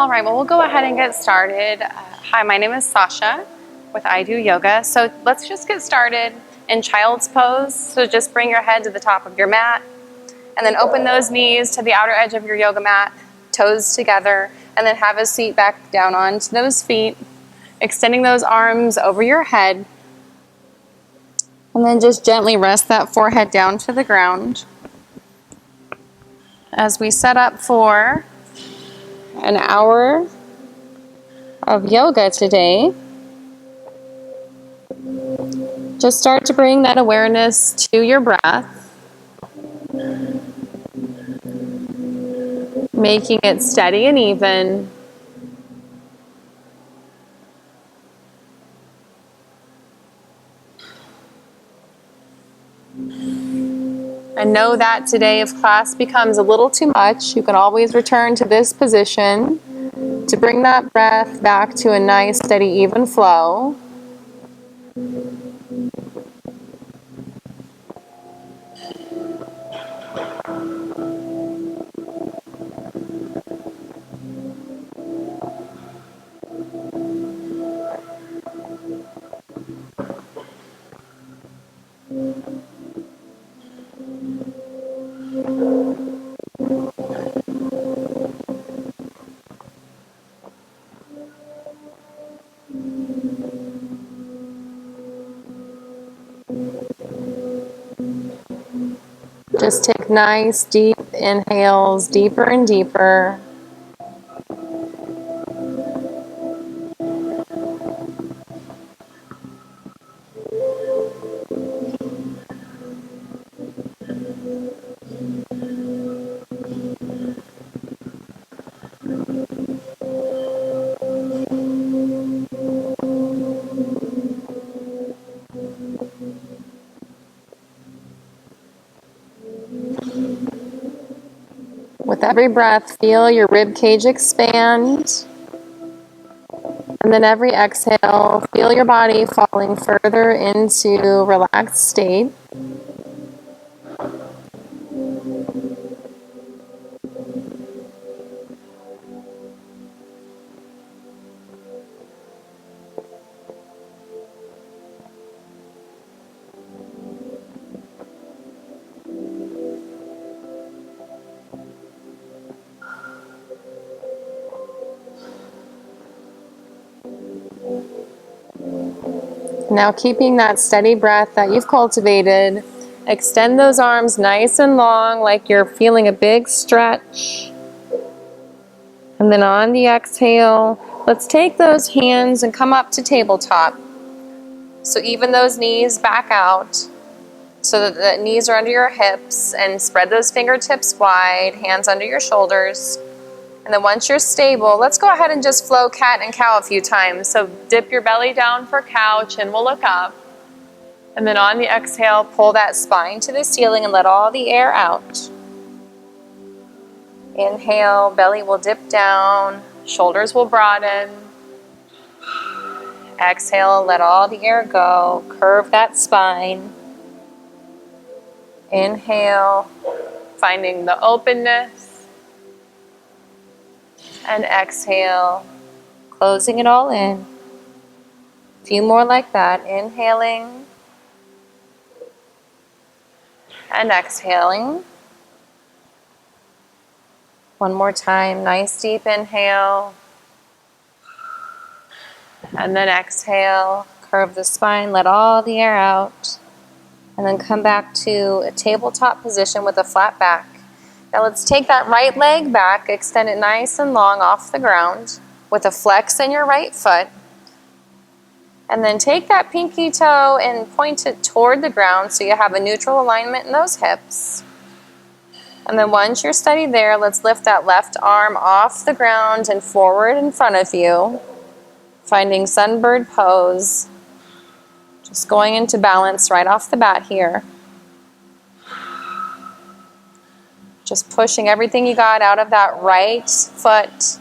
All right, well, we'll go ahead and get started. Hi, my name is Sacha with I Do Yoga. So let's just get started in child's pose. So just bring your head to the top of your mat and then open those knees to the outer edge of your yoga mat, toes together, and then have a seat back down onto those feet, extending those arms over your head. And then just gently rest that forehead down to the ground as we set up for an hour of yoga today. Just start to bring that awareness to your breath, making it steady and even. And know that today, if class becomes a little too much, you can always return to this position to bring that breath back to a nice, steady, even flow. Just take nice, deep inhales, deeper and deeper. With every breath, feel your rib cage expand. And then every exhale, feel your body falling further into relaxed state. Now, keeping that steady breath that you've cultivated, extend those arms nice and long like you're feeling a big stretch. And then on the exhale, let's take those hands and come up to tabletop. So even those knees back out so that the knees are under your hips, and spread those fingertips wide, hands under your shoulders. And then once you're stable, let's go ahead and just flow cat and cow a few times. So dip your belly down for cow, chin will look up. And then on the exhale, pull that spine to the ceiling and let all the air out. Inhale, belly will dip down, shoulders will broaden. Exhale, let all the air go, curve that spine. Inhale, finding the openness. And exhale, closing it all in. A few more like that. Inhaling and exhaling. One more time. Nice deep inhale. And then exhale. Curve the spine. Let all the air out. And then come back to a tabletop position with a flat back. Now let's take that right leg back, extend it nice and long off the ground with a flex in your right foot. And then take that pinky toe and point it toward the ground so you have a neutral alignment in those hips. And then once you're steady there, let's lift that left arm off the ground and forward in front of you, finding sunbird pose. Just going into balance right off the bat here. Just pushing everything you got out of that right foot.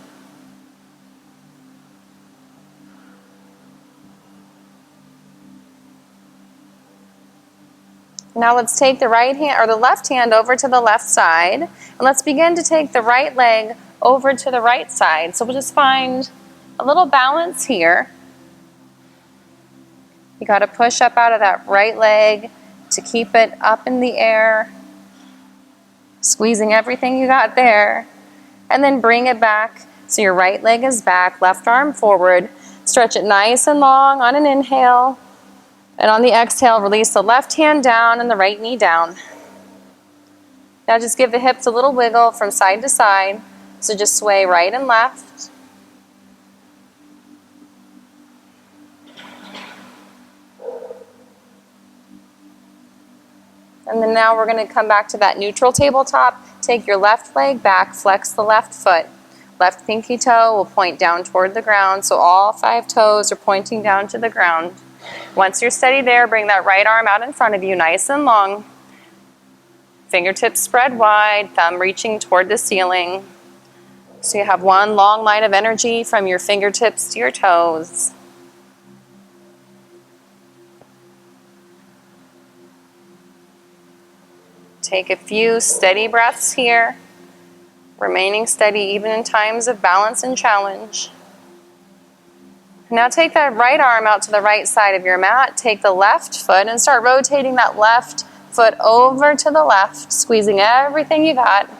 Now let's take the right hand or the left hand over to the left side. And let's begin to take the right leg over to the right side. So we'll just find a little balance here. You got to push up out of that right leg to keep it up in the air, squeezing everything you got there. And then bring it back so your right leg is back, left arm forward. Stretch it nice and long on an inhale. And on the exhale, release the left hand down and the right knee down. Now just give the hips a little wiggle from side to side. So just sway right and left. And then now we're going to come back to that neutral tabletop. Take your left leg back, flex the left foot. Left pinky toe will point down toward the ground, so all 5 toes are pointing down to the ground. Once you're steady there, bring that right arm out in front of you, nice and long. Fingertips spread wide, thumb reaching toward the ceiling. So you have one long line of energy from your fingertips to your toes. Take a few steady breaths here, remaining steady even in times of balance and challenge. Now take that right arm out to the right side of your mat. Take the left foot and start rotating that left foot over to the left, squeezing everything you got.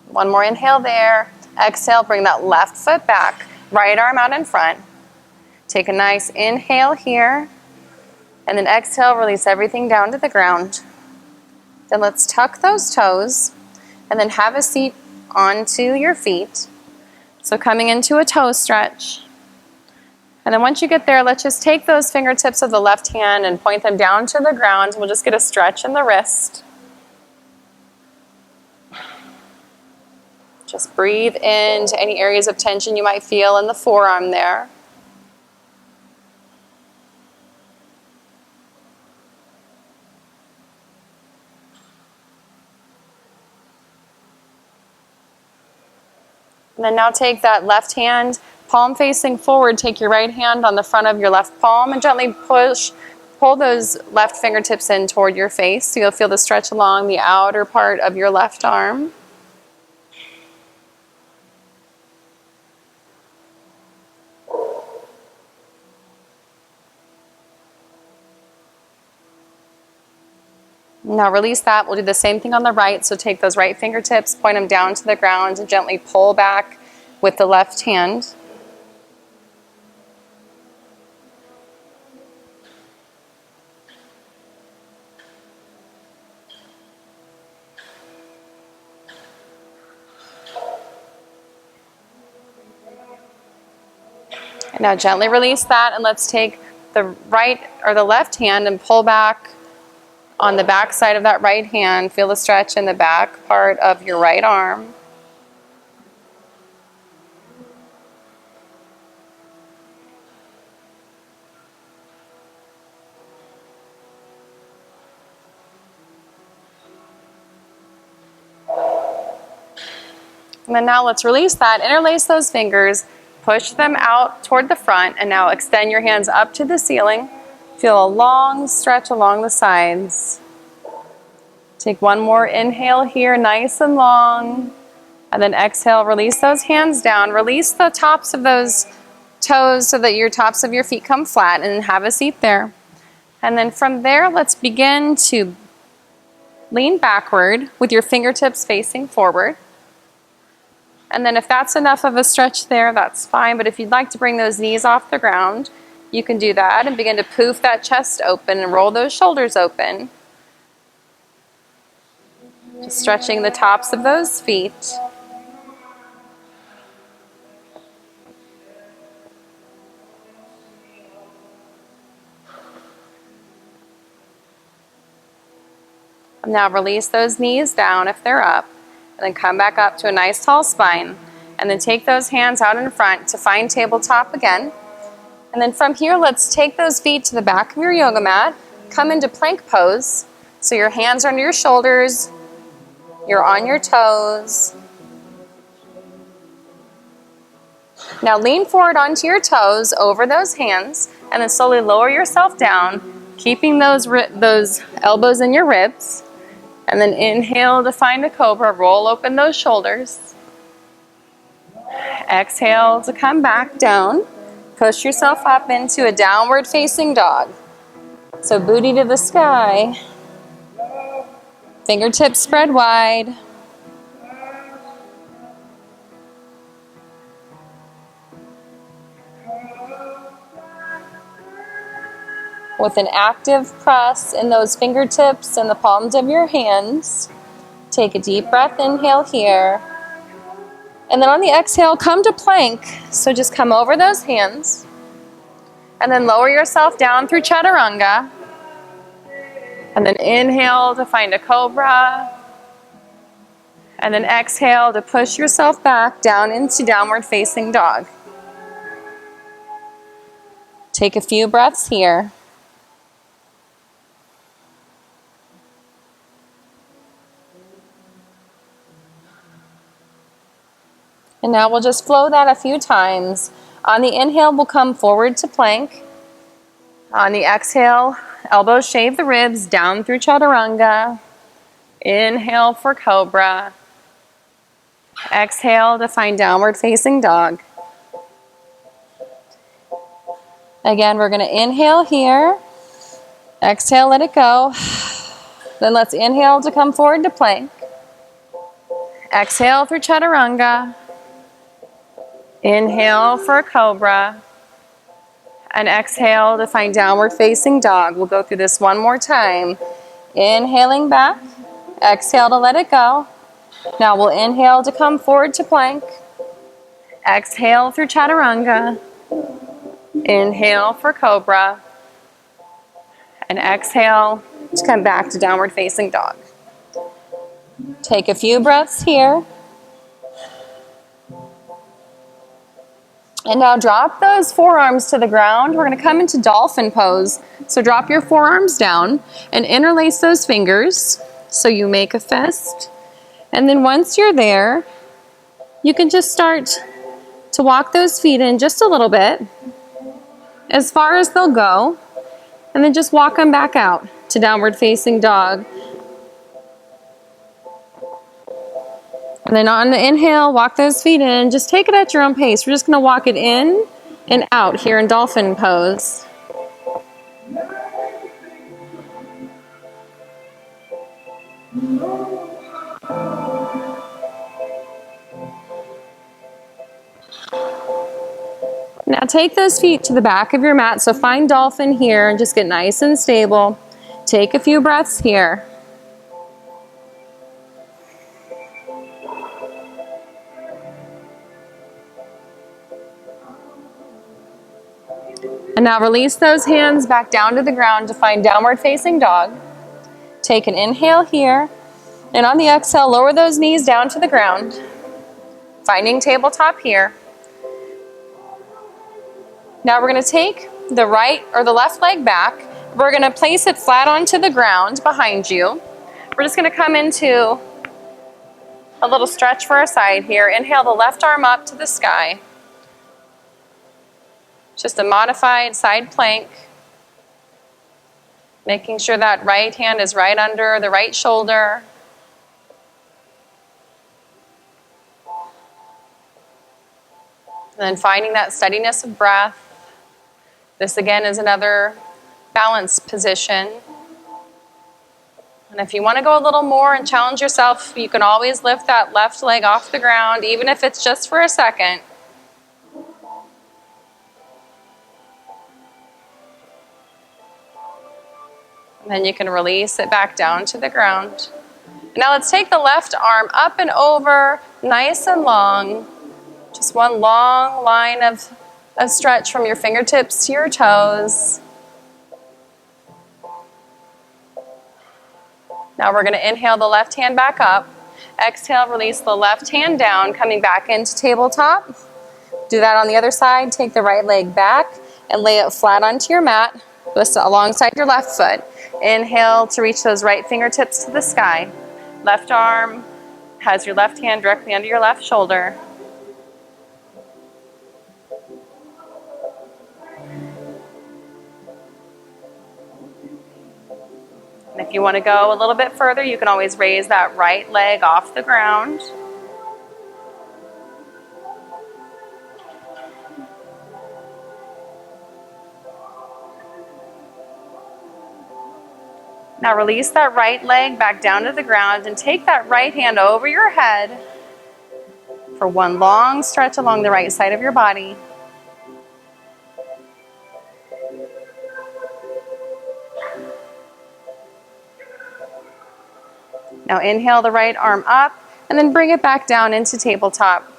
One more inhale there. Exhale, bring that left foot back. Right arm out in front. Take a nice inhale here. And then exhale, release everything down to the ground. Then let's tuck those toes. And then have a seat onto your feet. So coming into a toe stretch. And then once you get there, let's just take those fingertips of the left hand and point them down to the ground. We'll just get a stretch in the wrist. Just breathe into any areas of tension you might feel in the forearm there. And then now take that left hand, palm facing forward, take your right hand on the front of your left palm and gently pull those left fingertips in toward your face. So you'll feel the stretch along the outer part of your left arm. Now release that. We'll do the same thing on the right. So take those right fingertips, point them down to the ground, and gently pull back with the left hand. And now gently release that, and let's take the right or the left hand and pull back on the back side of that right hand. Feel the stretch in the back part of your right arm. And then now let's release that, interlace those fingers, push them out toward the front, and now extend your hands up to the ceiling. Feel a long stretch along the sides. Take one more inhale here, nice and long. And then exhale, release those hands down. Release the tops of those toes so that your tops of your feet come flat, and have a seat there. And then from there, let's begin to lean backward with your fingertips facing forward. And then if that's enough of a stretch there, that's fine. But if you'd like to bring those knees off the ground, you can do that and begin to poof that chest open and roll those shoulders open. Just stretching the tops of those feet. Now release those knees down if they're up. And then come back up to a nice tall spine. And then take those hands out in front to find tabletop again. And then from here, let's take those feet to the back of your yoga mat. Come into plank pose. So your hands are under your shoulders. You're on your toes. Now lean forward onto your toes over those hands. And then slowly lower yourself down. Keeping those elbows in your ribs. And then inhale to find a cobra. Roll open those shoulders. Exhale to come back down. Push yourself up into a downward facing dog. So booty to the sky. Fingertips spread wide. With an active press in those fingertips and the palms of your hands. Take a deep breath, inhale here. And then on the exhale, come to plank. So just come over those hands. And then lower yourself down through chaturanga. And then inhale to find a cobra. And then exhale to push yourself back down into downward facing dog. Take a few breaths here. And now we'll just flow that a few times. On the inhale, we'll come forward to plank. On the exhale, elbows shave the ribs down through chaturanga. Inhale for cobra. Exhale to find downward facing dog. Again, we're going to inhale here. Exhale, let it go. Then let's inhale to come forward to plank. Exhale through chaturanga. Inhale for cobra. And exhale to find downward facing dog. We'll go through this one more time. Inhaling back. Exhale to let it go. Now we'll inhale to come forward to plank. Exhale through chaturanga. Inhale for cobra. And exhale to come back to downward facing dog. Take a few breaths here. And now drop those forearms to the ground. We're going to come into dolphin pose. So drop your forearms down and interlace those fingers so you make a fist. And then once you're there, you can just start to walk those feet in just a little bit, as far as they'll go, and then just walk them back out to downward facing dog. And then on the inhale, walk those feet in. Just take it at your own pace. We're just going to walk it in and out here in dolphin pose. Now take those feet to the back of your mat. So find dolphin here and just get nice and stable. Take a few breaths here. And now release those hands back down to the ground to find downward facing dog. Take an inhale here. And on the exhale, lower those knees down to the ground. Finding tabletop here. Now we're going to take the right or the left leg back. We're going to place it flat onto the ground behind you. We're just going to come into a little stretch for our side here. Inhale the left arm up to the sky. Just a modified side plank. Making sure that right hand is right under the right shoulder. And then finding that steadiness of breath. This again is another balanced position. And if you want to go a little more and challenge yourself, you can always lift that left leg off the ground, even if it's just for a second. And then you can release it back down to the ground. Now let's take the left arm up and over, nice and long. Just one long line of stretch from your fingertips to your toes. Now we're going to inhale the left hand back up. Exhale, release the left hand down, coming back into tabletop. Do that on the other side. Take the right leg back and lay it flat onto your mat, alongside your left foot. Inhale to reach those right fingertips to the sky. Left arm has your left hand directly under your left shoulder. you want to go a little bit further, you can always raise that right leg off the ground. Now release that right leg back down to the ground and take that right hand over your head for one long stretch along the right side of your body. Now inhale the right arm up and then bring it back down into tabletop.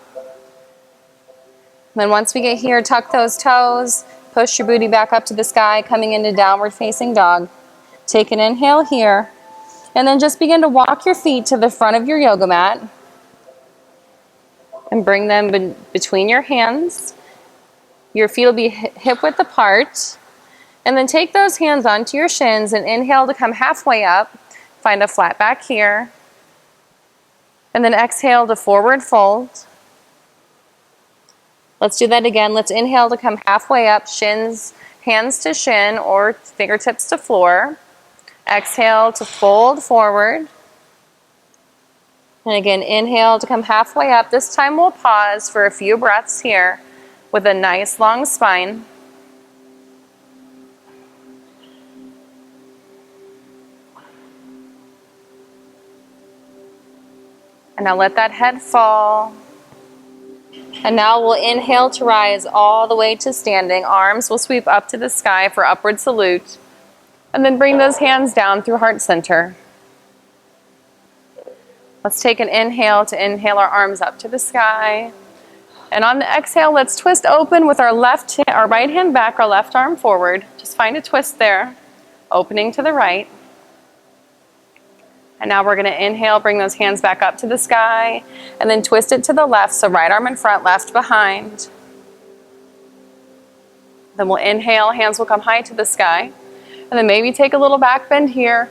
Then once we get here, tuck those toes, push your booty back up to the sky, coming into downward facing dog. Take an inhale here, and then just begin to walk your feet to the front of your yoga mat and bring them between your hands. Your feet will be hip width apart. And then take those hands onto your shins and inhale to come halfway up. Find a flat back here. And then exhale to forward fold. Let's do that again. Let's inhale to come halfway up, shins, hands to shin or fingertips to floor. Exhale to fold forward. And again, inhale to come halfway up. This time we'll pause for a few breaths here with a nice long spine. And now let that head fall. And now we'll inhale to rise all the way to standing. Arms will sweep up to the sky for upward salute. And then bring those hands down through heart center. Let's take an inhale to inhale our arms up to the sky. And on the exhale, let's twist open with our right hand back, our left arm forward. Just find a twist there, opening to the right. And now we're going to inhale, bring those hands back up to the sky, and then twist it to the left, so right arm in front, left behind. Then we'll inhale, hands will come high to the sky, and then maybe take a little back bend here,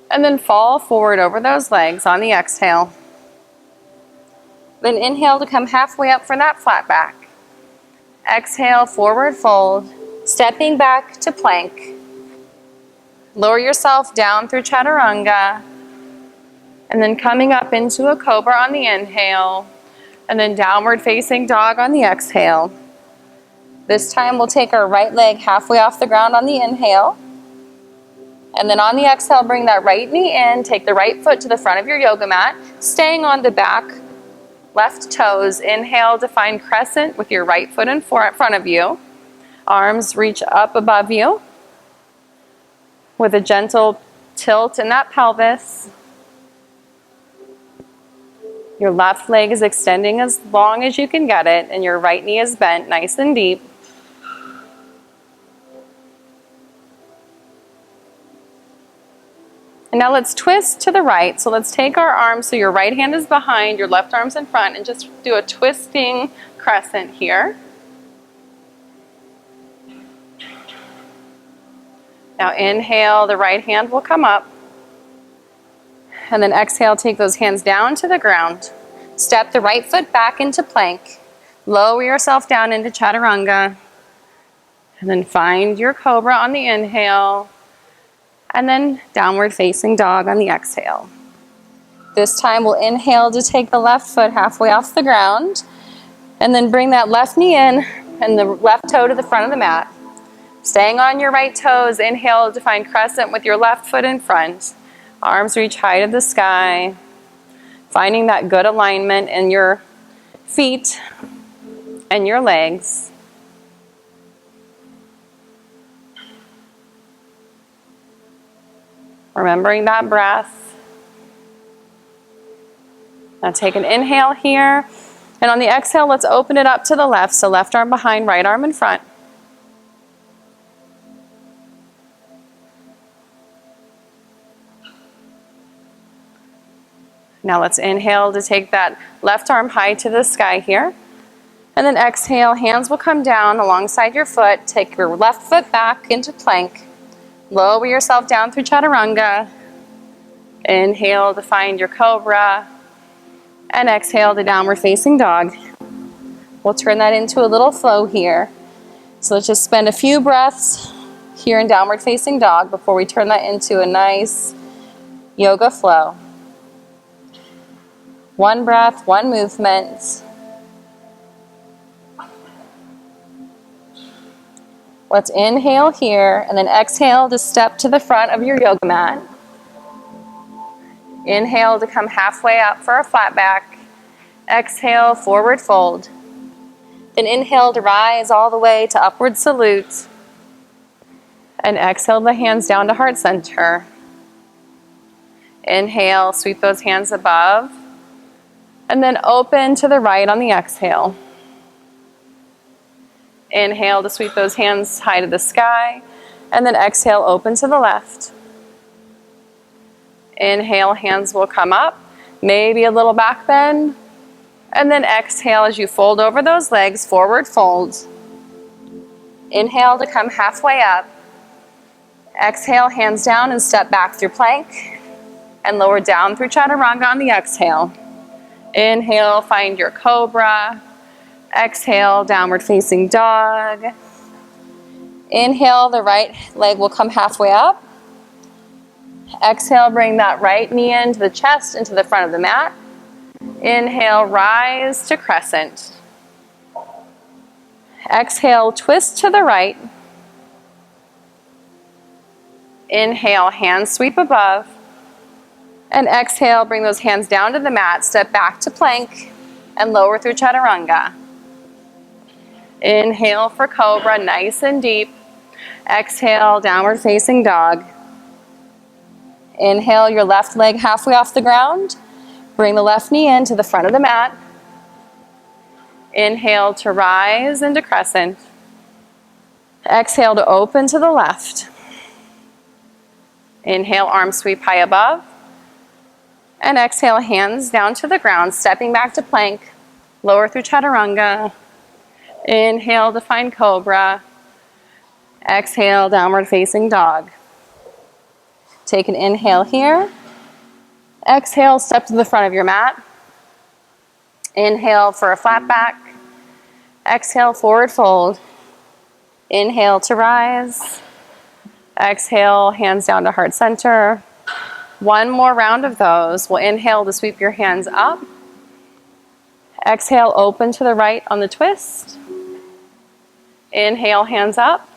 and then fall forward over those legs on the exhale. Then inhale to come halfway up for that flat back. Exhale, forward fold, stepping back to plank. Lower yourself down through chaturanga, and then coming up into a cobra on the inhale, and then downward facing dog on the exhale. This time we'll take our right leg halfway off the ground on the inhale, and then on the exhale, bring that right knee in, take the right foot to the front of your yoga mat, staying on the back left toes. Inhale to find crescent with your right foot in front of you. Arms reach up above you, with a gentle tilt in that pelvis. Your left leg is extending as long as you can get it, and your right knee is bent nice and deep. And now let's twist to the right. So let's take our arms, so your right hand is behind, your left arm's in front, and just do a twisting crescent here. Now inhale, the right hand will come up. And then exhale, take those hands down to the ground. Step the right foot back into plank. Lower yourself down into chaturanga. And then find your cobra on the inhale. And then downward facing dog on the exhale. This time we'll inhale to take the left foot halfway off the ground. And then bring that left knee in and the left toe to the front of the mat. Staying on your right toes, inhale to find crescent with your left foot in front. Arms reach high to the sky. Finding that good alignment in your feet and your legs. Remembering that breath. Now take an inhale here. And on the exhale, let's open it up to the left. So left arm behind, right arm in front. Now let's inhale to take that left arm high to the sky here. And then exhale, hands will come down alongside your foot. Take your left foot back into plank. Lower yourself down through chaturanga. Inhale to find your cobra. And exhale to downward facing dog. We'll turn that into a little flow here. So let's just spend a few breaths here in downward facing dog before we turn that into a nice yoga flow. One breath, one movement. Let's inhale here and then exhale to step to the front of your yoga mat. Inhale to come halfway up for a flat back. Exhale, forward fold. Then inhale to rise all the way to upward salute. And exhale the hands down to heart center. Inhale, sweep those hands above. And then open to the right on the exhale. Inhale to sweep those hands high to the sky. And then exhale, open to the left. Inhale, hands will come up. Maybe a little back bend. And then exhale as you fold over those legs, forward fold. Inhale to come halfway up. Exhale, hands down and step back through plank. And lower down through chaturanga on the exhale. Inhale, find your cobra. Exhale, downward facing dog. Inhale, the right leg will come halfway up. Exhale, bring that right knee into the chest, into the front of the mat. Inhale, rise to crescent. Exhale, twist to the right. Inhale, hands sweep above. And exhale, bring those hands down to the mat, step back to plank, and lower through chaturanga. Inhale for cobra, nice and deep. Exhale, downward facing dog. Inhale, your left leg halfway off the ground. Bring the left knee into the front of the mat. Inhale to rise into crescent. Exhale to open to the left. Inhale, arms sweep high above. And exhale, hands down to the ground, stepping back to plank. Lower through chaturanga. Inhale to find cobra. Exhale, downward facing dog. Take an inhale here. Exhale, step to the front of your mat. Inhale for a flat back. Exhale, forward fold. Inhale to rise. Exhale, hands down to heart center. One more round of those. We'll inhale to sweep your hands up. Exhale, open to the right on the twist. Inhale, hands up.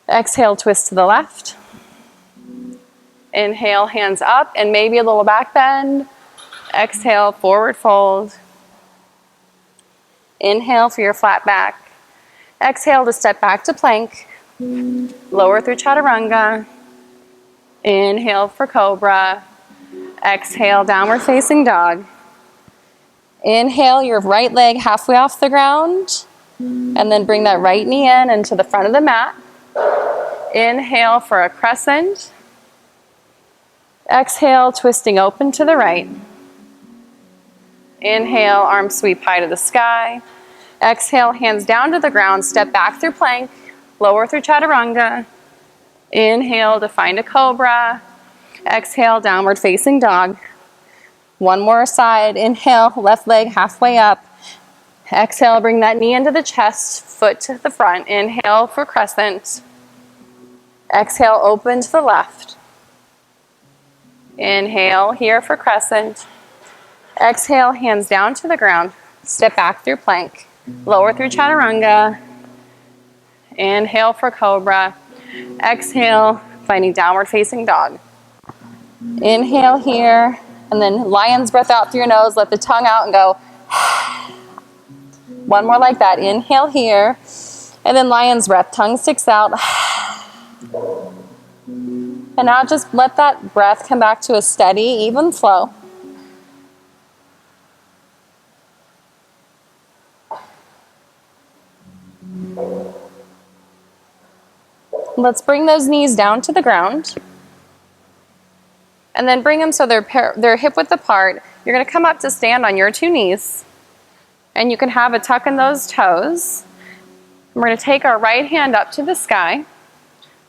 Exhale, twist to the left. Inhale, hands up, and maybe a little back bend. Exhale, forward fold. Inhale for your flat back. Exhale to step back to plank. Lower through chaturanga. Inhale for cobra. Exhale, downward facing dog. Inhale, your right leg halfway off the ground. And then bring that right knee in into the front of the mat. Inhale for a crescent. Exhale, twisting open to the right. Inhale, arms sweep high to the sky. Exhale, hands down to the ground, step back through plank, lower through chaturanga. Inhale to find a cobra. Exhale, downward facing dog. One more side. Inhale, left leg halfway up. Exhale, bring that knee into the chest, foot to the front. Inhale for crescent. Exhale, open to the left. Inhale here for crescent. Exhale, hands down to the ground. Step back through plank. Lower through chaturanga. Inhale for cobra. Exhale, finding downward facing dog. Inhale here, and then lion's breath out through your nose. Let the tongue out and go. One more like that. Inhale here, and then lion's breath. Tongue sticks out. And now just let that breath come back to a steady, even flow. Let's bring those knees down to the ground. And then bring them so they're hip width apart. You're going to come up to stand on your two knees. And you can have a tuck in those toes. And we're going to take our right hand up to the sky.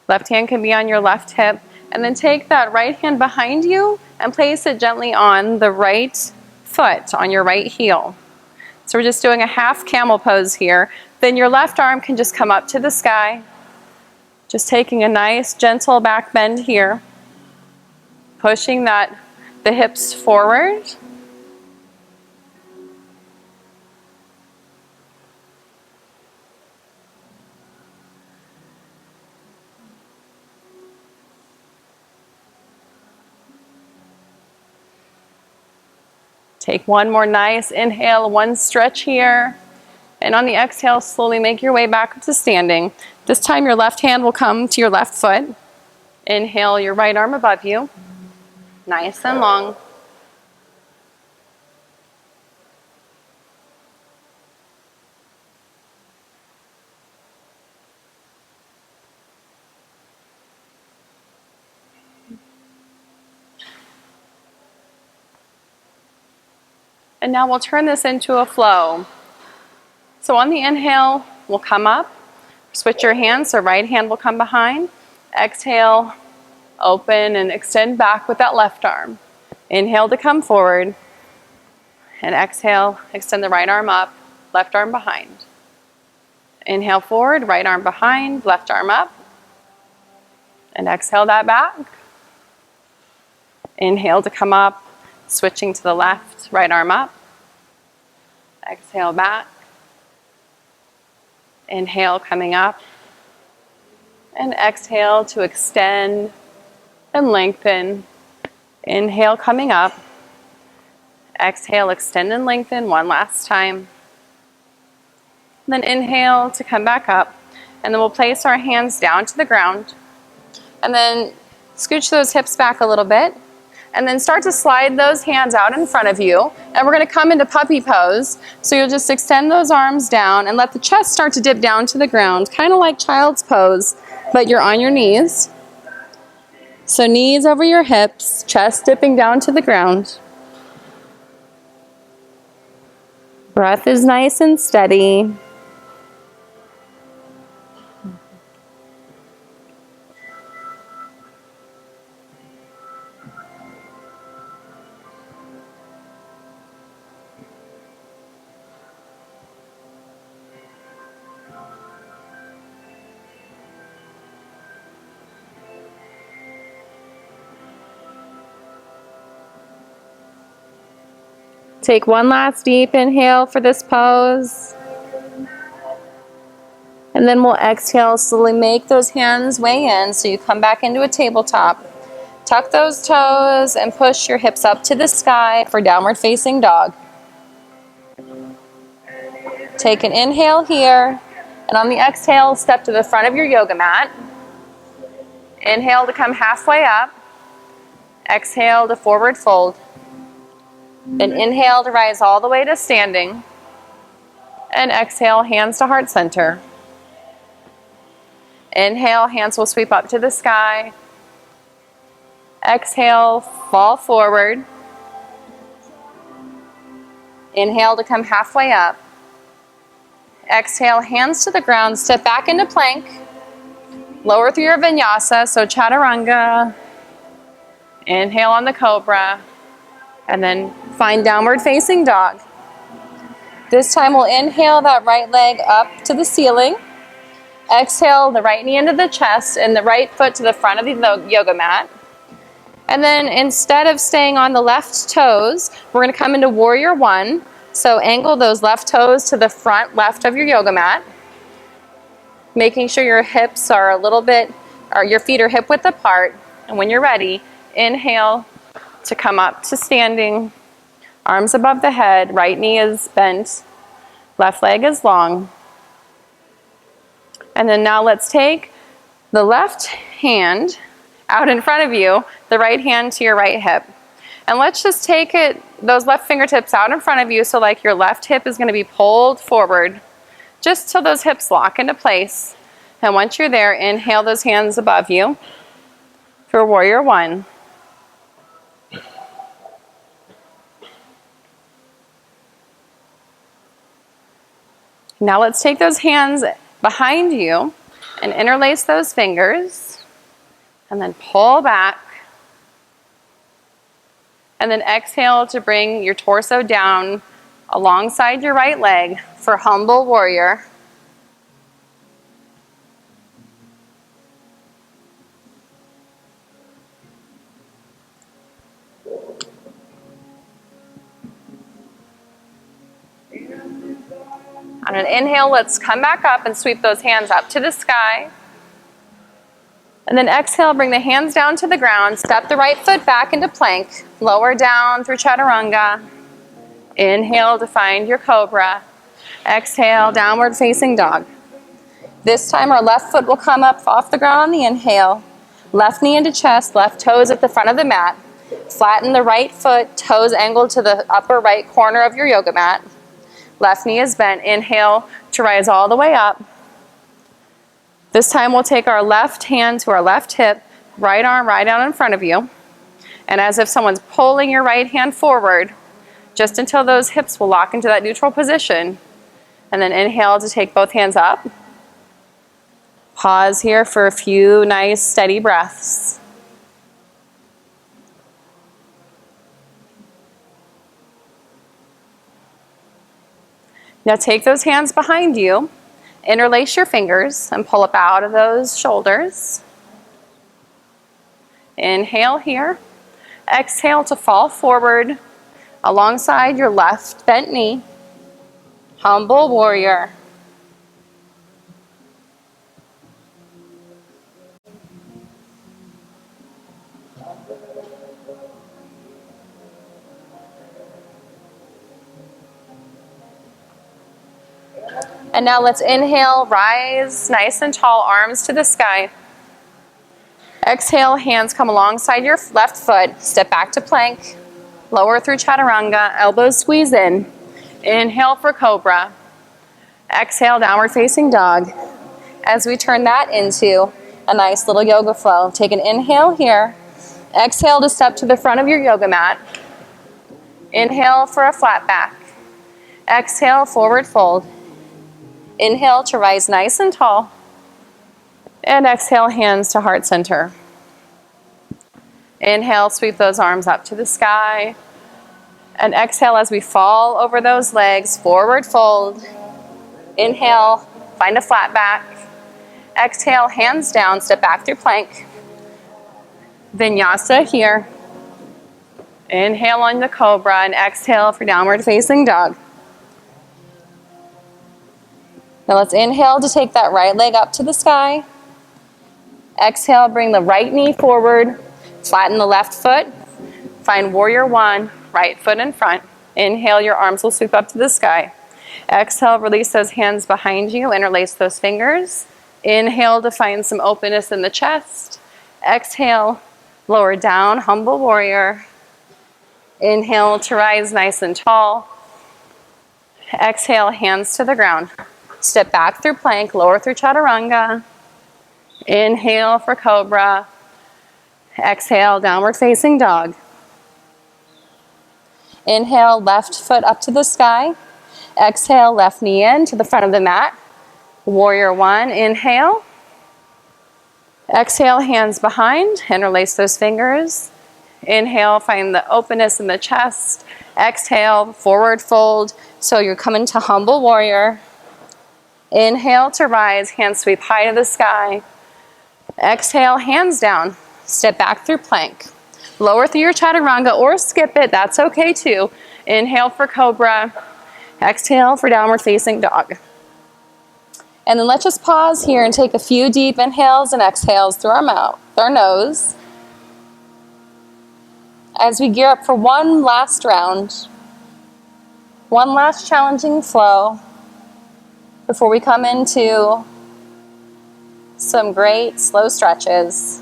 Left hand can be on your left hip. And then take that right hand behind you and place it gently on the right foot, on your right heel. So we're just doing a half camel pose here. Then your left arm can just come up to the sky. Just taking a nice gentle back bend here, pushing the hips forward. Take one more nice inhale, one stretch here. And on the exhale, slowly make your way back up to standing. This time your left hand will come to your left foot. Inhale your right arm above you. Nice and long. And now we'll turn this into a flow. So on the inhale, we'll come up. Switch your hands, so right hand will come behind. Exhale, open and extend back with that left arm. Inhale to come forward. And exhale, extend the right arm up, left arm behind. Inhale forward, right arm behind, left arm up. And exhale that back. Inhale to come up, switching to the left, right arm up. Exhale back. Inhale coming up. And exhale to extend and lengthen. Inhale coming up. Exhale, extend and lengthen one last time. Then inhale to come back up. And then we'll place our hands down to the ground. And then scooch those hips back a little bit. And then start to slide those hands out in front of you. And we're going to come into puppy pose. So you'll just extend those arms down and let the chest start to dip down to the ground, kind of like child's pose, but you're on your knees. So knees over your hips, chest dipping down to the ground. Breath is nice and steady. Take one last deep inhale for this pose. And then we'll exhale, slowly make those hands way in so you come back into a tabletop. Tuck those toes and push your hips up to the sky for downward facing dog. Take an inhale here, and on the exhale, step to the front of your yoga mat. Inhale to come halfway up. Exhale to forward fold. Then inhale to rise all the way to standing. And exhale, hands to heart center. Inhale, hands will sweep up to the sky. Exhale, fall forward. Inhale to come halfway up. Exhale, hands to the ground, step back into plank. Lower through your vinyasa, so chaturanga. Inhale on the cobra. And then find downward facing dog. This time we'll inhale that right leg up to the ceiling. Exhale the right knee into the chest and the right foot to the front of the yoga mat. And then instead of staying on the left toes, we're going to come into warrior one. So angle those left toes to the front left of your yoga mat. Making sure your hips are a little bit, or your feet are hip width apart. And when you're ready, inhale to come up to standing, arms above the head, right knee is bent, left leg is long. And then now let's take the left hand out in front of you, the right hand to your right hip. And let's just take it, those left fingertips out in front of you, so like your left hip is going to be pulled forward, just till those hips lock into place. And once you're there, inhale those hands above you for warrior one. Now let's take those hands behind you and interlace those fingers and then pull back. And then exhale to bring your torso down alongside your right leg for humble warrior. On an inhale, let's come back up and sweep those hands up to the sky. And then exhale, bring the hands down to the ground. Step the right foot back into plank. Lower down through chaturanga. Inhale to find your cobra. Exhale, downward facing dog. This time our left foot will come up off the ground on the inhale. Left knee into chest, left toes at the front of the mat. Flatten the right foot, toes angled to the upper right corner of your yoga mat. Left knee is bent. Inhale to rise all the way up. This time we'll take our left hand to our left hip, right arm right out in front of you. And as if someone's pulling your right hand forward, just until those hips will lock into that neutral position. And then inhale to take both hands up. Pause here for a few nice steady breaths. Now take those hands behind you. Interlace your fingers and pull up out of those shoulders. Inhale here. Exhale to fall forward alongside your left bent knee. Humble warrior. And now let's inhale, rise nice and tall, arms to the sky. Exhale, hands come alongside your left foot. Step back to plank. Lower through chaturanga, elbows squeeze in. Inhale for cobra. Exhale, downward facing dog. As we turn that into a nice little yoga flow. Take an inhale here. Exhale to step to the front of your yoga mat. Inhale for a flat back. Exhale, forward fold. Inhale to rise nice and tall. And exhale, hands to heart center. Inhale, sweep those arms up to the sky. And exhale as we fall over those legs, forward fold. Inhale, find a flat back. Exhale, hands down, step back through plank. Vinyasa here. Inhale on the cobra and exhale for downward facing dog. Now let's inhale to take that right leg up to the sky. Exhale, bring the right knee forward. Flatten the left foot. Find warrior one, right foot in front. Inhale, your arms will sweep up to the sky. Exhale, release those hands behind you. Interlace those fingers. Inhale to find some openness in the chest. Exhale, lower down, humble warrior. Inhale to rise nice and tall. Exhale, hands to the ground. Step back through plank, lower through chaturanga. Inhale for cobra. Exhale, downward facing dog. Inhale, left foot up to the sky. Exhale, left knee in to the front of the mat. Warrior one, inhale. Exhale, hands behind, interlace those fingers. Inhale, find the openness in the chest. Exhale, forward fold. So you're coming to humble warrior. Inhale to rise, hands sweep high to the sky. Exhale, hands down. Step back through plank. Lower through your chaturanga or skip it, that's okay too. Inhale for cobra. Exhale for downward facing dog. And then let's just pause here and take a few deep inhales and exhales through our mouth, our nose. As we gear up for one last round, one last challenging flow before we come into some great slow stretches.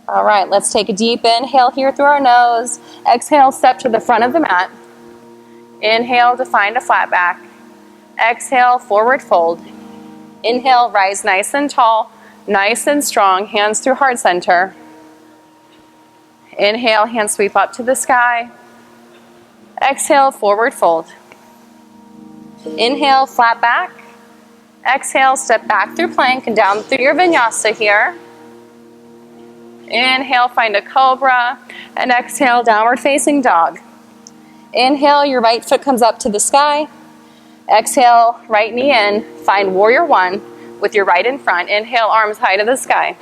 All right, let's take a deep inhale here through our nose. Exhale, step to the front of the mat. Inhale to find a flat back. Exhale, forward fold. Inhale, rise nice and tall, nice and strong, hands through heart center. Inhale, hands sweep up to the sky. Exhale, forward fold. Inhale, flat back. Exhale, step back through plank and down through your vinyasa here. Inhale, find a cobra. And exhale, downward facing dog. Inhale, your right foot comes up to the sky. Exhale, right knee in. Find warrior one with your right in front. Inhale, arms high to the sky.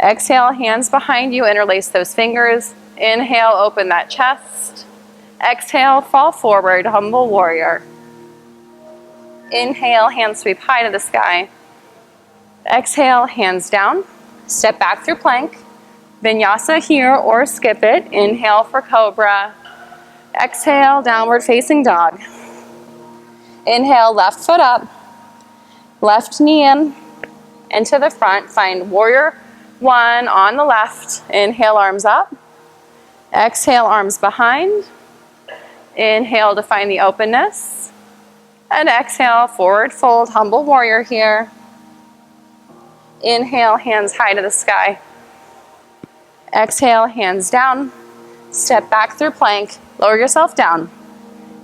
Exhale, hands behind you. Interlace those fingers. Inhale, open that chest. Exhale, fall forward, humble warrior. Inhale, hands sweep high to the sky. Exhale, hands down. Step back through plank. Vinyasa here or skip it. Inhale for cobra. Exhale, downward facing dog. Inhale, left foot up. Left knee in and to the front. Find warrior one on the left. Inhale, arms up. Exhale, arms behind. Inhale to find the openness. And exhale, forward fold, humble warrior here. Inhale, hands high to the sky. Exhale, hands down. Step back through plank. Lower yourself down.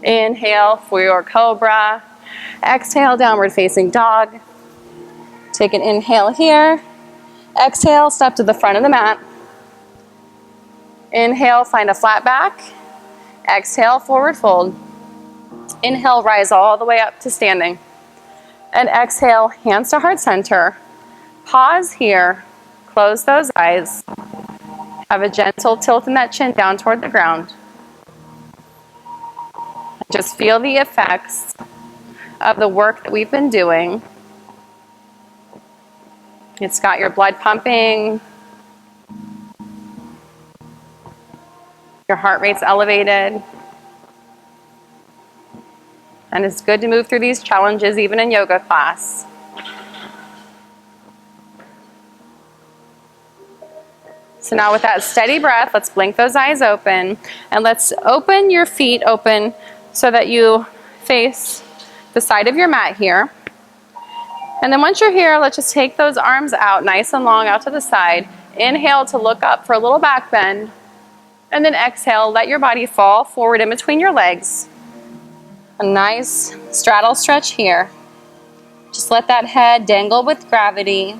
Inhale for your cobra. Exhale, downward facing dog. Take an inhale here. Exhale, step to the front of the mat. Inhale, find a flat back. Exhale, forward fold. Inhale, rise all the way up to standing. And exhale, hands to heart center. Pause here. Close those eyes. Have a gentle tilt in that chin down toward the ground. Just feel the effects of the work that we've been doing. It's got your blood pumping. Your heart rate's elevated. And it's good to move through these challenges even in yoga class. So now with that steady breath, let's blink those eyes open. And let's open your feet open so that you face the side of your mat here. And then once you're here, let's just take those arms out nice and long out to the side. Inhale to look up for a little back bend. And then exhale, let your body fall forward in between your legs. A nice straddle stretch here. Just let that head dangle with gravity.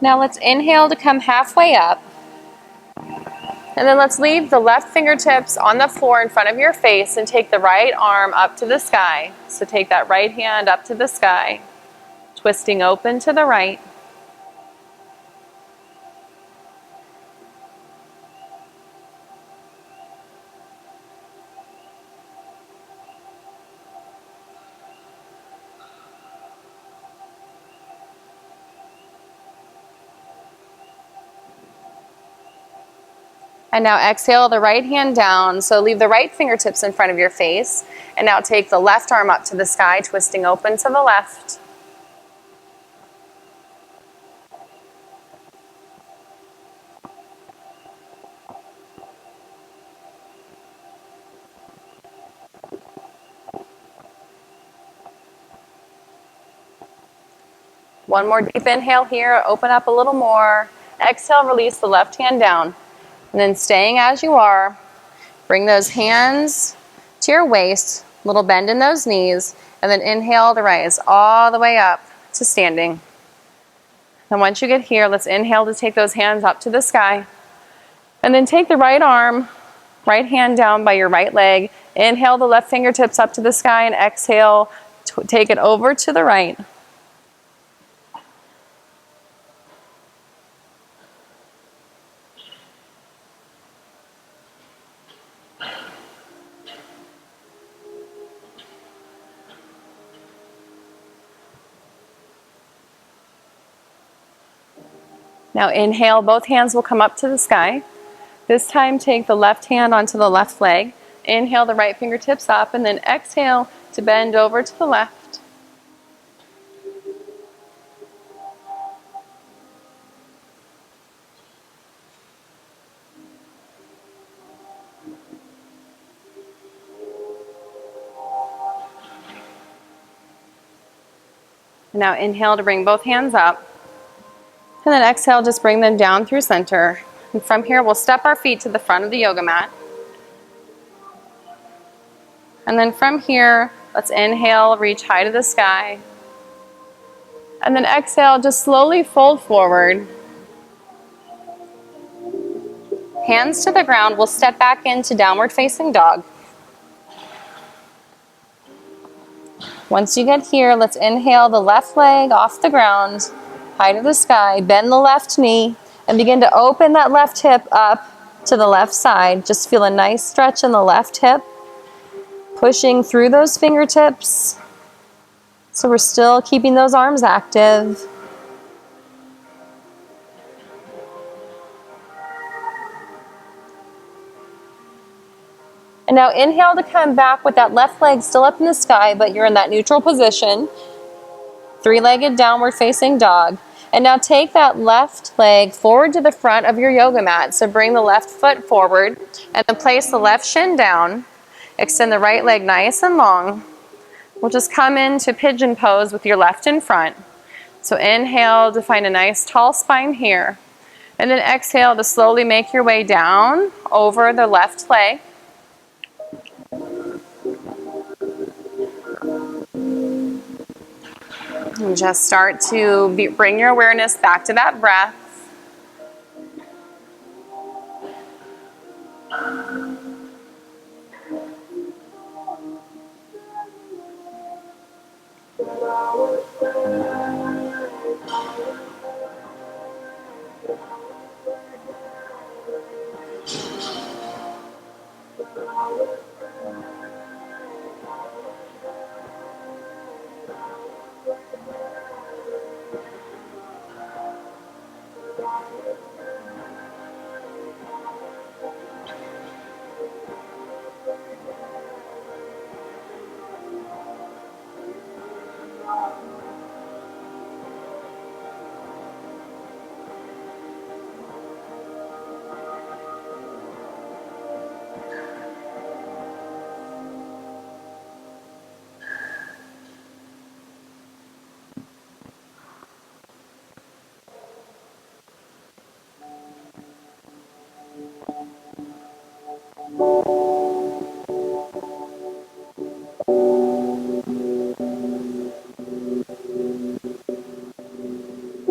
Now let's inhale to come halfway up. And then let's leave the left fingertips on the floor in front of your face and take the right arm up to the sky. So take that right hand up to the sky, twisting open to the right. And now exhale the right hand down. So leave the right fingertips in front of your face. And now take the left arm up to the sky, twisting open to the left. One more deep inhale here. Open up a little more. Exhale, release the left hand down. And then staying as you are, bring those hands to your waist, little bend in those knees, and then inhale to rise all the way up to standing. And once you get here, let's inhale to take those hands up to the sky. And then take the right arm, right hand down by your right leg. Inhale the left fingertips up to the sky and exhale, take it over to the right. Now inhale, both hands will come up to the sky. This time take the left hand onto the left leg. Inhale the right fingertips up and then exhale to bend over to the left. Now inhale to bring both hands up. And then exhale, just bring them down through center. And from here, we'll step our feet to the front of the yoga mat. And then from here, let's inhale, reach high to the sky. And then exhale, just slowly fold forward. Hands to the ground, we'll step back into downward facing dog. Once you get here, let's inhale the left leg off the ground, high to the sky, bend the left knee, and begin to open that left hip up to the left side. Just feel a nice stretch in the left hip, pushing through those fingertips. So we're still keeping those arms active. And now inhale to come back with that left leg still up in the sky, but you're in that neutral position. Three-legged downward facing dog. And now take that left leg forward to the front of your yoga mat. So bring the left foot forward and then place the left shin down. Extend the right leg nice and long. We'll just come into pigeon pose with your left in front. So inhale to find a nice tall spine here. And then exhale to slowly make your way down over the left leg. And just start to bring your awareness back to that breath.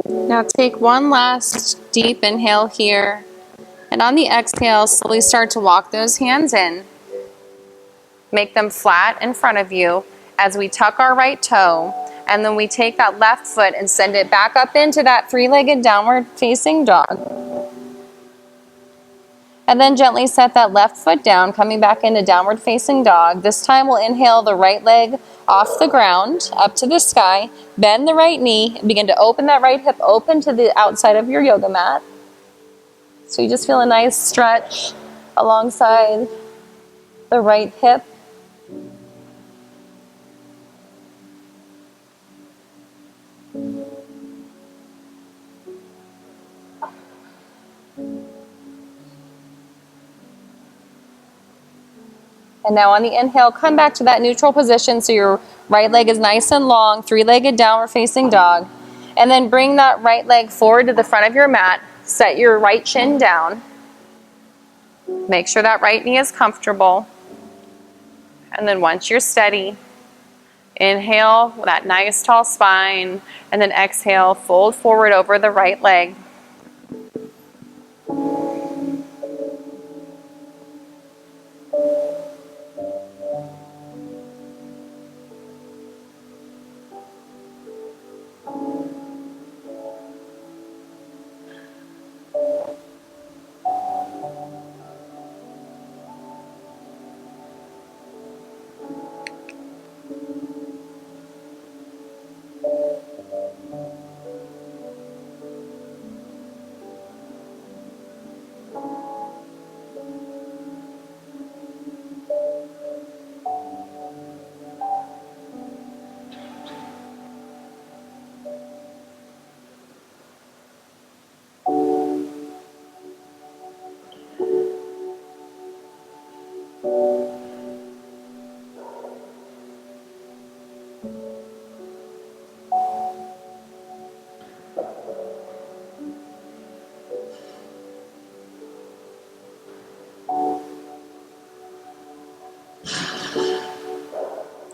Now take one last deep inhale here. And on the exhale, slowly start to walk those hands in. Make them flat in front of you as we tuck our right toe. And then we take that left foot and send it back up into that three-legged downward facing dog. And then gently set that left foot down, coming back into downward facing dog. This time we'll inhale the right leg off the ground, up to the sky. Bend the right knee and begin to open that right hip open to the outside of your yoga mat. So you just feel a nice stretch alongside the right hip. And now on the inhale, come back to that neutral position so your right leg is nice and long, three-legged downward facing dog. And then bring that right leg forward to the front of your mat. Set your right shin down. Make sure that right knee is comfortable. And then once you're steady, inhale with that nice tall spine, and then exhale, fold forward over the right leg.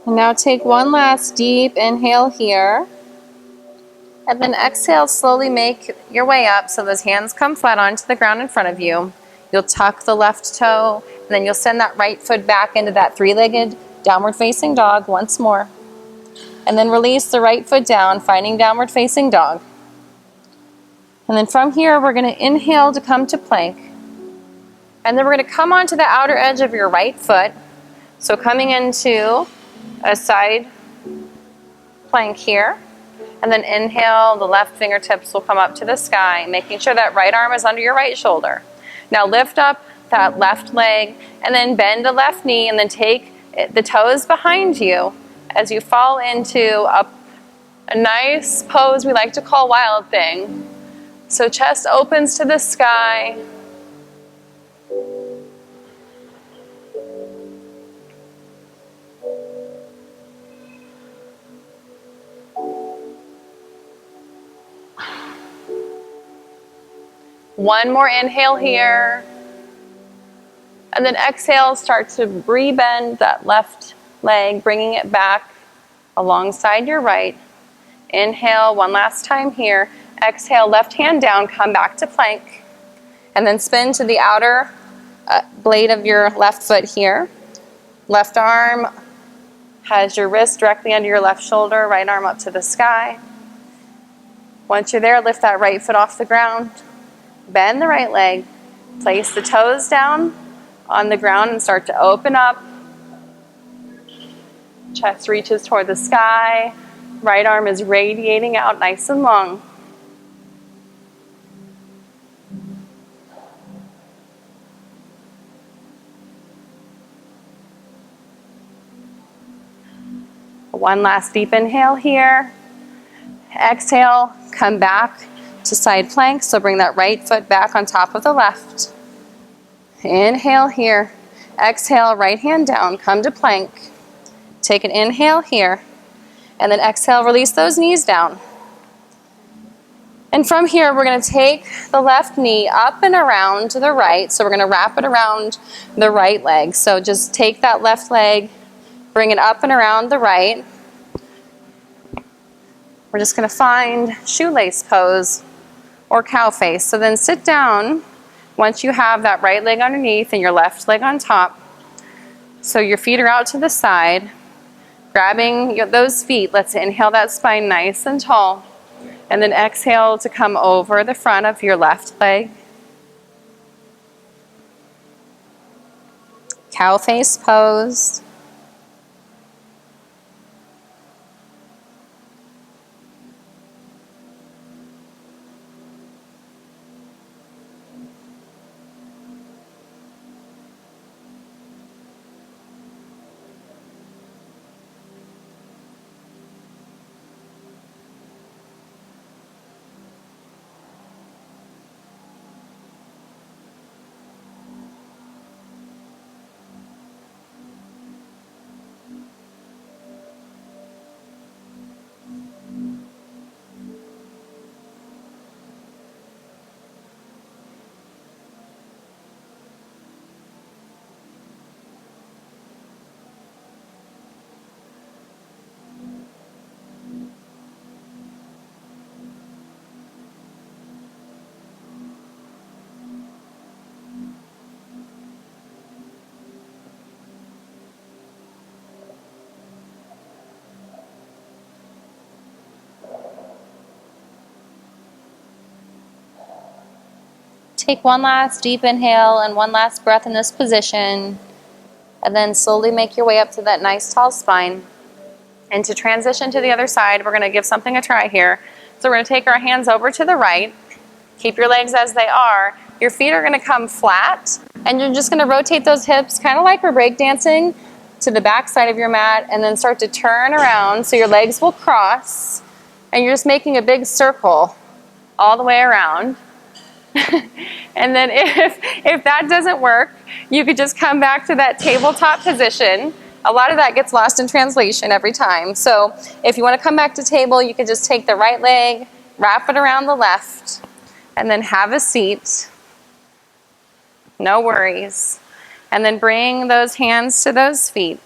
And now take one last deep inhale here. And then exhale, slowly make your way up so those hands come flat onto the ground in front of you. You'll tuck the left toe, and then you'll send that right foot back into that three-legged downward facing dog once more. And then release the right foot down, finding downward facing dog. And then from here, we're going to inhale to come to plank. And then we're going to come onto the outer edge of your right foot. So coming into a side plank here. And then inhale, the left fingertips will come up to the sky, making sure that right arm is under your right shoulder. Now lift up that left leg and then bend the left knee and then take the toes behind you as you fall into a nice pose we like to call wild thing. So chest opens to the sky. One more inhale here. And then exhale, start to re-bend that left leg, bringing it back alongside your right. Inhale one last time here. Exhale, left hand down, come back to plank. And then spin to the outer blade of your left foot here. Left arm has your wrist directly under your left shoulder, right arm up to the sky. Once you're there, lift that right foot off the ground. Bend the right leg, place the toes down on the ground and start to open up. Chest reaches toward the sky. Right arm is radiating out nice and long. One last deep inhale here. Exhale, come back to side plank, so bring that right foot back on top of the left. Inhale here. Exhale, right hand down, come to plank. Take an inhale here. And then exhale, release those knees down. And from here, we're going to take the left knee up and around to the right. So we're going to wrap it around the right leg. So just take that left leg, bring it up and around the right. We're just going to find shoelace pose or cow face. So then sit down once you have that right leg underneath and your left leg on top. So your feet are out to the side. Grabbing those feet, let's inhale that spine nice and tall. And then exhale to come over the front of your left leg. Cow face pose. Take one last deep inhale and one last breath in this position, and then slowly make your way up to that nice tall spine. And to transition to the other side, we're going to give something a try here. So we're going to take our hands over to the right. Keep your legs as they are. Your feet are going to come flat, and you're just going to rotate those hips, kind of like we're breakdancing, to the back side of your mat, and then start to turn around so your legs will cross, and you're just making a big circle all the way around. And then if that doesn't work, you could just come back to that tabletop position. A lot of that gets lost in translation every time. So if you want to come back to table, you can just take the right leg, wrap it around the left, and then have a seat. No worries. And then bring those hands to those feet.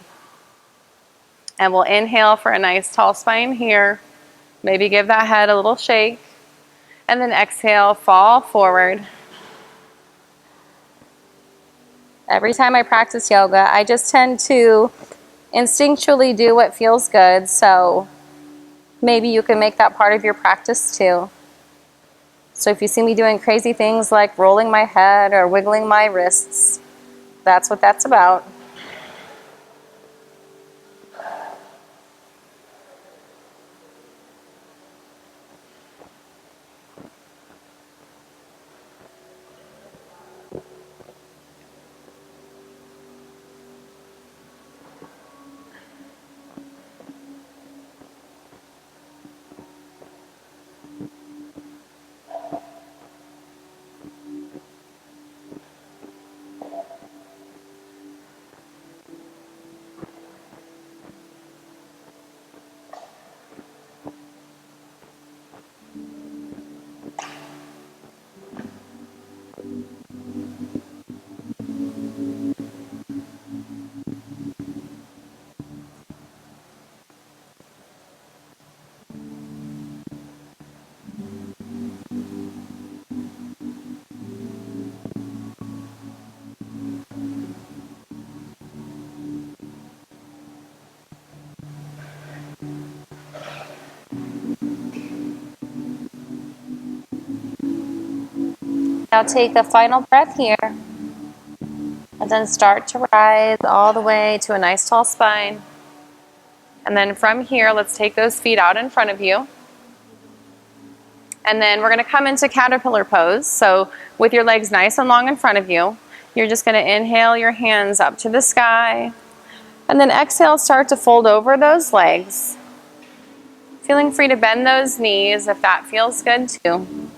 And we'll inhale for a nice tall spine here. Maybe give that head a little shake. And then exhale, fall forward. Every time I practice yoga, I just tend to instinctually do what feels good. So maybe you can make that part of your practice too. So if you see me doing crazy things like rolling my head or wiggling my wrists, that's what that's about. Now take a final breath here. And then start to rise all the way to a nice tall spine. And then from here, let's take those feet out in front of you. And then we're going to come into caterpillar pose. So with your legs nice and long in front of you, you're just going to inhale your hands up to the sky. And then exhale, start to fold over those legs. Feeling free to bend those knees if that feels good too.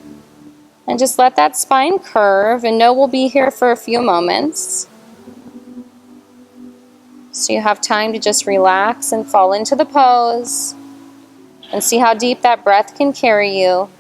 And just let that spine curve, and know we'll be here for a few moments. So you have time to just relax and fall into the pose and see how deep that breath can carry you.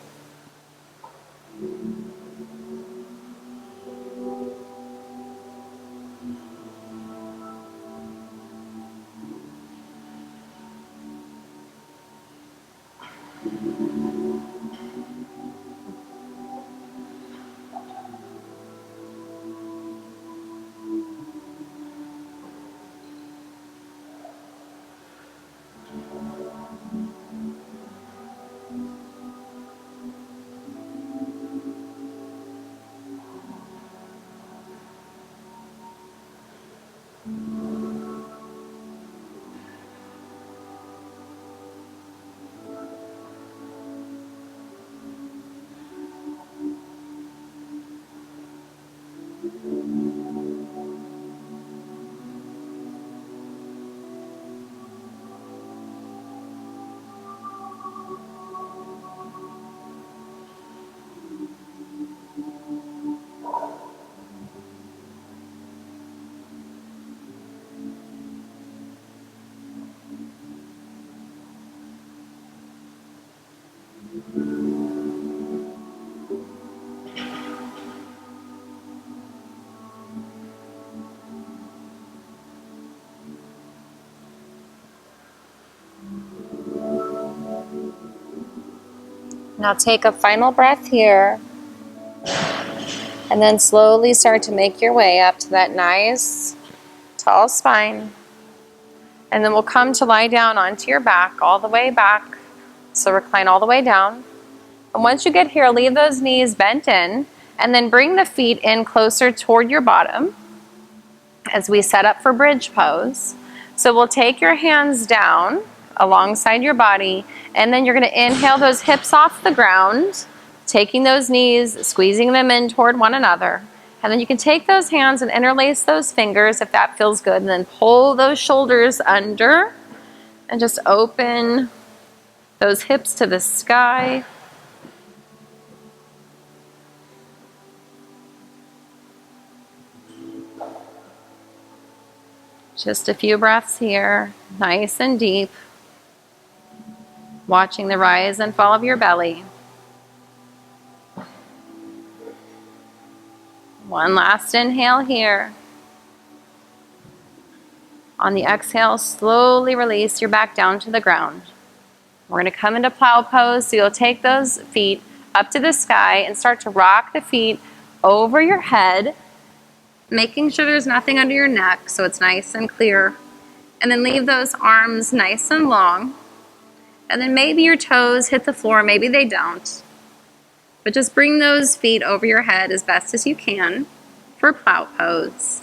Now take a final breath here, and then slowly start to make your way up to that nice tall spine. And then we'll come to lie down onto your back, all the way back. So recline all the way down. And once you get here, leave those knees bent in, and then bring the feet in closer toward your bottom as we set up for bridge pose. So we'll take your hands down alongside your body, and then you're going to inhale those hips off the ground, taking those knees, squeezing them in toward one another. And then you can take those hands and interlace those fingers if that feels good, and then pull those shoulders under and just open those hips to the sky. Just a few breaths here, nice and deep, watching the rise and fall of your belly. One last inhale here. On the exhale, slowly release your back down to the ground. We're going to come into plow pose, so you'll take those feet up to the sky and start to rock the feet over your head, making sure there's nothing under your neck so it's nice and clear. And then leave those arms nice and long. And then maybe your toes hit the floor, maybe they don't. But just bring those feet over your head as best as you can for plow pose.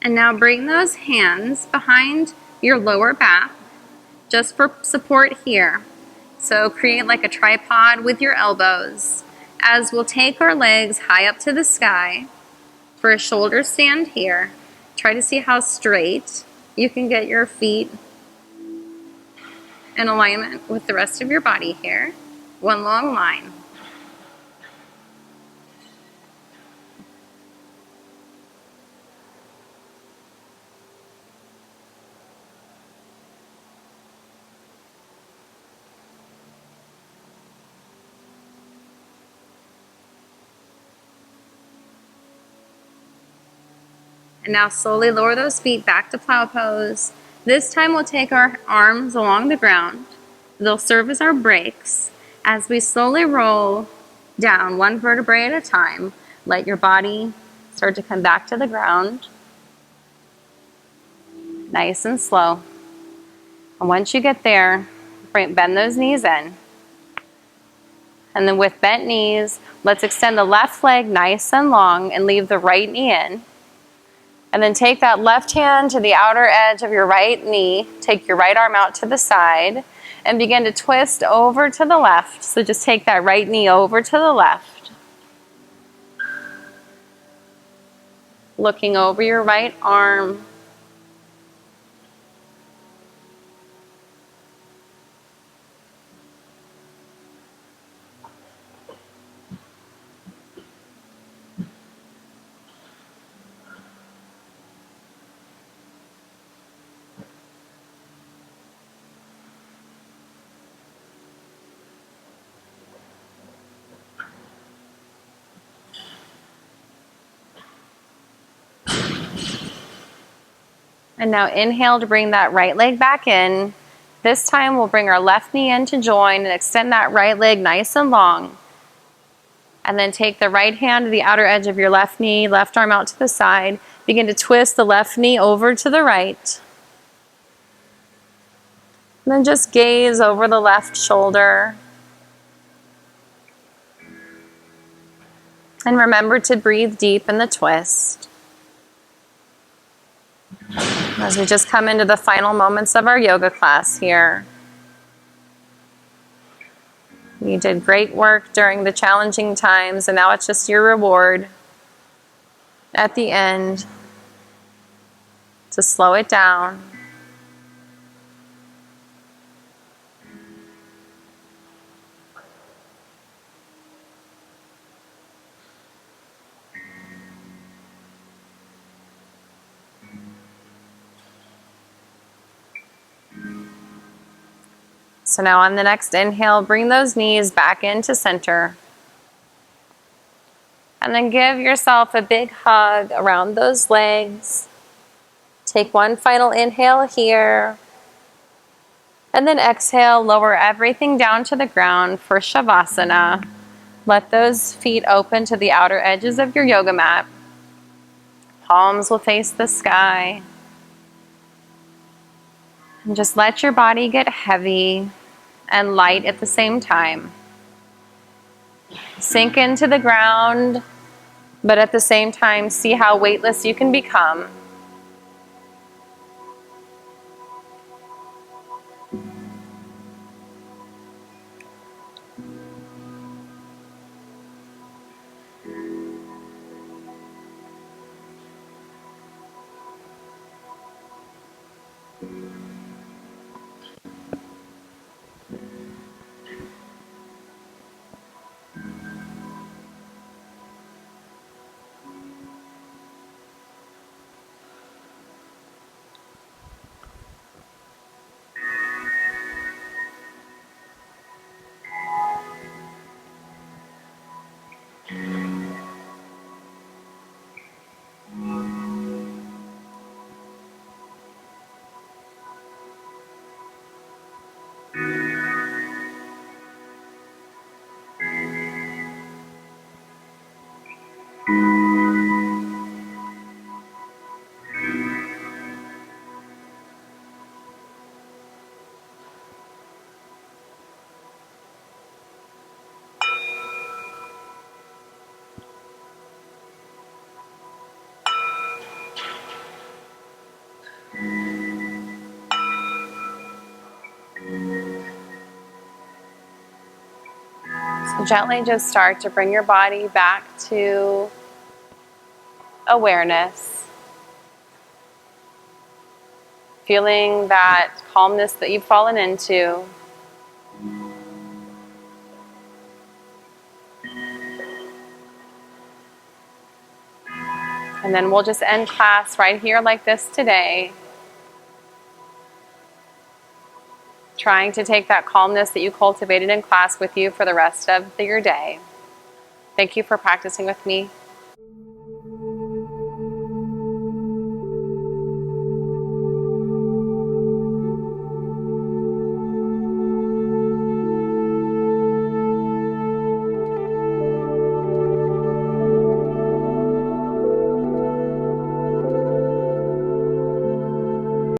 And now bring those hands behind your lower back, just for support here. So create like a tripod with your elbows, as we'll take our legs high up to the sky for a shoulder stand here. Try to see how straight you can get your feet in alignment with the rest of your body here. One long line. And now slowly lower those feet back to plow pose. This time we'll take our arms along the ground. They'll serve as our brakes. As we slowly roll down one vertebrae at a time, let your body start to come back to the ground. Nice and slow. And once you get there, bend those knees in. And then with bent knees, let's extend the left leg nice and long and leave the right knee in. And then take that left hand to the outer edge of your right knee, take your right arm out to the side, and begin to twist over to the left. So just take that right knee over to the left. Looking over your right arm. And now inhale to bring that right leg back in. This time we'll bring our left knee in to join and extend that right leg nice and long. And then take the right hand to the outer edge of your left knee, left arm out to the side. Begin to twist the left knee over to the right. And then just gaze over the left shoulder. And remember to breathe deep in the twist. As we just come into the final moments of our yoga class here. You did great work during the challenging times, and now it's just your reward at the end to slow it down. So now on the next inhale, bring those knees back into center. And then give yourself a big hug around those legs. Take one final inhale here. And then exhale, lower everything down to the ground for Shavasana. Let those feet open to the outer edges of your yoga mat. Palms will face the sky. And just let your body get heavy and light at the same time. Sink into the ground but at the same time, see how weightless you can become. So gently just start to bring your body back to awareness, feeling that calmness that you've fallen into. And then we'll just end class right here like this today, trying to take that calmness that you cultivated in class with you for the rest of your day. Thank you for practicing with me.